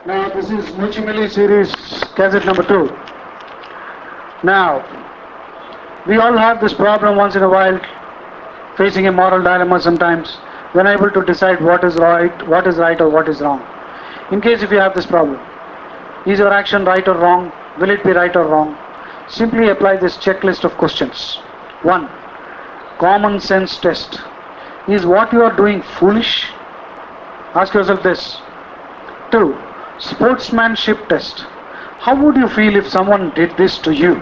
Now this is Muchimili series cassette number 2. Now, we all have this problem once in a while, facing a moral dilemma sometimes, when able to decide what is right or what is wrong. In case if you have this problem, is your action right or wrong? Will it be right or wrong? Simply apply this checklist of questions. 1. Common sense test. Is what you are doing foolish? Ask yourself this. 2. Sportsmanship test. How would you feel if someone did this to you?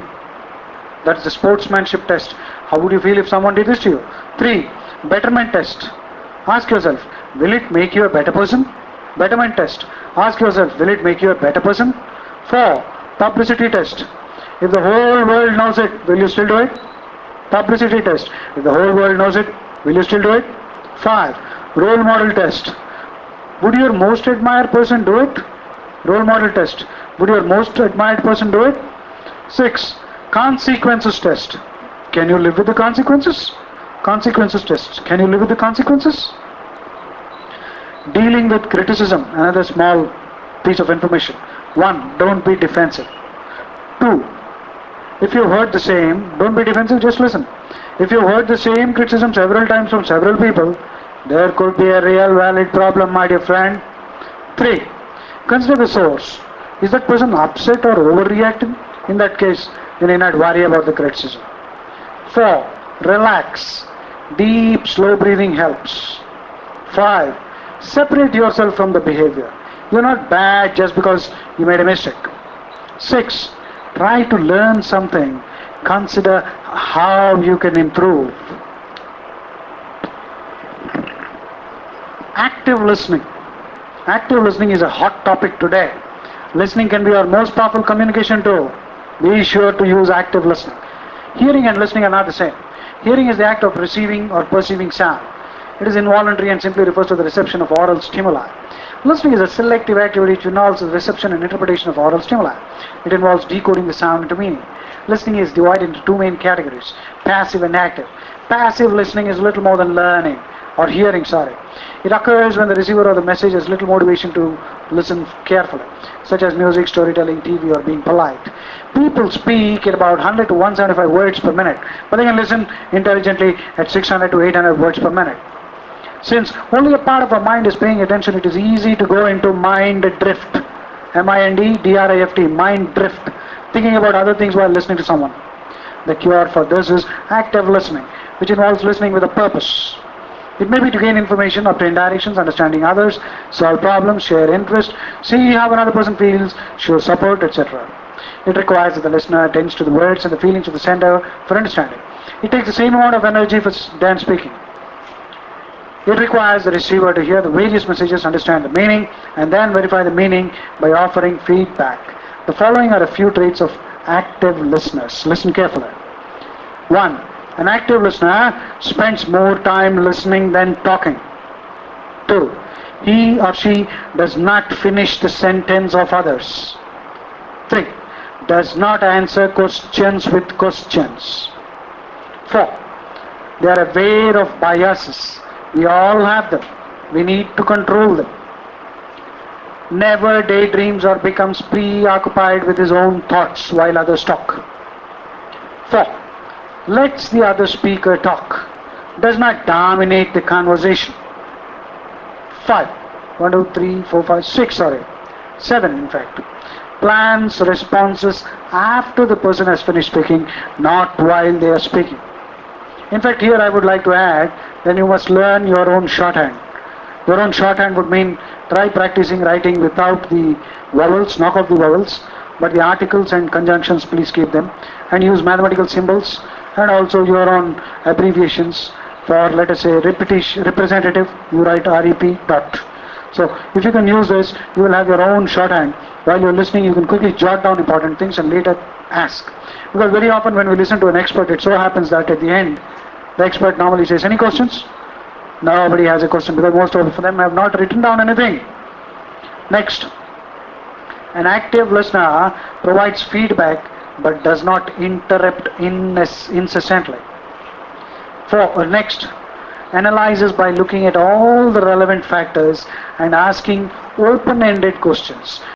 That's the sportsmanship test. How would you feel if someone did this to you? 3. Betterment test. Ask yourself, will it make you a better person? Betterment test. Ask yourself, will it make you a better person? 4. Publicity test. If the whole world knows it, will you still do it? Publicity test. If the whole world knows it, will you still do it? 5. Role model test. Would your most admired person do it? Role model test. Would your most admired person do it? 6. Consequences test. Can you live with the consequences? Consequences test. Can you live with the consequences? Dealing with criticism. Another small piece of information. 1. Don't be defensive. 2. If you heard the same, don't be defensive, just listen. If you heard the same criticism several times from several people, there could be a real valid problem, my dear friend. 3. Consider the source. Is that person upset or overreacting? In that case, you need not worry about the criticism. 4. Relax. Deep, slow breathing helps. 5. Separate yourself from the behavior. You're not bad just because you made a mistake. 6. Try to learn something. Consider how you can improve. Active listening. Active listening is a hot topic today. Listening can be our most powerful communication tool. Be sure to use active listening. Hearing and listening are not the same. Hearing is the act of receiving or perceiving sound. It is involuntary and simply refers to the reception of oral stimuli. Listening is a selective activity which involves the reception and interpretation of oral stimuli. It involves decoding the sound into meaning. Listening is divided into two main categories, passive and active. Passive listening is little more than learning, or hearing, It occurs when the receiver of the message has little motivation to listen carefully, such as music, storytelling, TV, or being polite. People speak at about 100 to 175 words per minute, but they can listen intelligently at 600 to 800 words per minute. Since only a part of our mind is paying attention, it is easy to go into mind drift. M-I-N-D-D-R-I-F-T, mind drift, thinking about other things while listening to someone. The cure for this is active listening, which involves listening with a purpose. It may be to gain information, obtain directions, understanding others, solve problems, share interest, see how another person feels, show support, etc. It requires that the listener attends to the words and the feelings of the sender for understanding. It takes the same amount of energy than speaking. It requires the receiver to hear the various messages, understand the meaning, and then verify the meaning by offering feedback. The following are a few traits of active listeners. Listen carefully. 1. An active listener spends more time listening than talking. 2. He or she does not finish the sentence of others. 3. Does not answer questions with questions. 4. They are aware of biases. We all have them. We need to control them. Never daydreams or becomes preoccupied with his own thoughts while others talk. 4. Lets the other speaker talk. Does not dominate the conversation. 5. 1, 2, 3, 4, 5, 6, 7 in fact. Plans responses after the person has finished speaking, not while they are speaking. In fact, here I would like to add, then you must learn your own shorthand. Your own shorthand would mean try practicing writing without the vowels, knock off the vowels, but the articles and conjunctions, please keep them, and use mathematical symbols and also your own abbreviations. For, let us say, representative, you write REP dot. So if you can use this, you will have your own shorthand. While you're listening, you can quickly jot down important things and later ask. Because very often when we listen to an expert, it so happens that at the end, the expert normally says, any questions? Nobody has a question because most of them have not written down anything. Next, an active listener provides feedback but does not interrupt incessantly. Next, analyzes by looking at all the relevant factors and asking open-ended questions.